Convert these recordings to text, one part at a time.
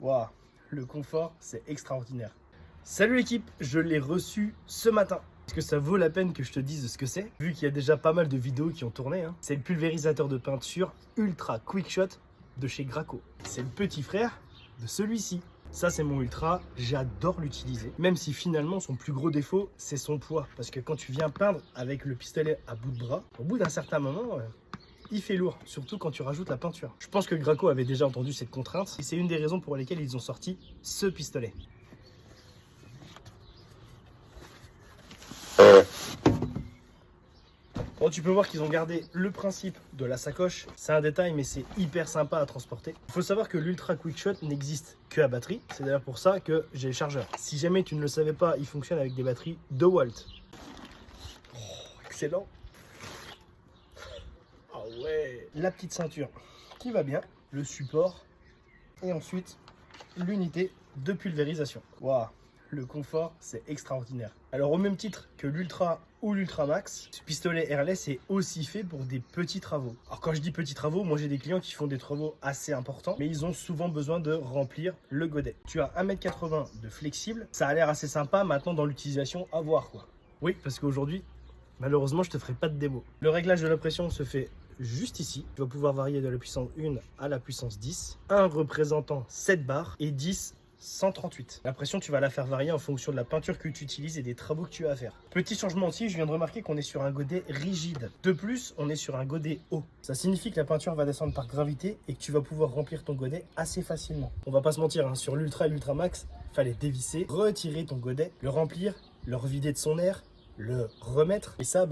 Waouh, le confort, c'est extraordinaire. Salut l'équipe, je l'ai reçu ce matin. Est-ce que ça vaut la peine que je te dise ce que c'est? Vu qu'il y a déjà pas mal de vidéos qui ont tourné. C'est le pulvérisateur de peinture Ultra Quick Shot de chez Graco. C'est le petit frère de celui-ci. Ça, c'est mon Ultra, j'adore l'utiliser. Même si finalement, son plus gros défaut, c'est son poids. Parce que quand tu viens peindre avec le pistolet à bout de bras, au bout d'un certain moment, il fait lourd, surtout quand tu rajoutes la peinture. Je pense que Graco avait déjà entendu cette contrainte et c'est une des raisons pour lesquelles ils ont sorti ce pistolet. Bon, tu peux voir qu'ils ont gardé le principe de la sacoche. C'est un détail, mais c'est hyper sympa à transporter. Il faut savoir que l'Ultra Quick Shot n'existe que à batterie. C'est d'ailleurs pour ça que j'ai le chargeur. Si jamais tu ne le savais pas, il fonctionne avec des batteries 2 volts. Oh, excellent. Ah ouais. La petite ceinture qui va bien, le support et ensuite l'unité de pulvérisation. Waouh, le confort, c'est extraordinaire. Alors au même titre que l'Ultra ou l'Ultra Max, ce pistolet airless est aussi fait pour des petits travaux. Alors quand je dis petits travaux, moi j'ai des clients qui font des travaux assez importants, mais ils ont souvent besoin de remplir le godet. Tu as 1,80 m de flexible, ça a l'air assez sympa, maintenant dans l'utilisation, à voir quoi. Oui, parce qu'aujourd'hui, malheureusement, je te ferai pas de démo. Le réglage de la pression se fait juste ici. Tu vas pouvoir varier de la puissance 1 à la puissance 10. 1 représentant 7 bars et 10 138. La pression, tu vas la faire varier en fonction de la peinture que tu utilises et des travaux que tu as à faire. Petit changement aussi, je viens de remarquer qu'on est sur un godet rigide. De plus, on est sur un godet haut. Ça signifie que la peinture va descendre par gravité et que tu vas pouvoir remplir ton godet assez facilement. On va pas se mentir, sur l'Ultra et l'Ultra Max, fallait dévisser, retirer ton godet, le remplir, le revider de son air, le remettre. Et ça,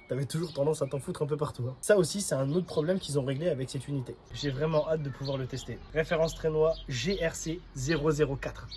t'avais toujours tendance à t'en foutre un peu partout. Ça aussi, c'est un autre problème qu'ils ont réglé avec cette unité. J'ai vraiment hâte de pouvoir le tester. Référence traînois GRC 004.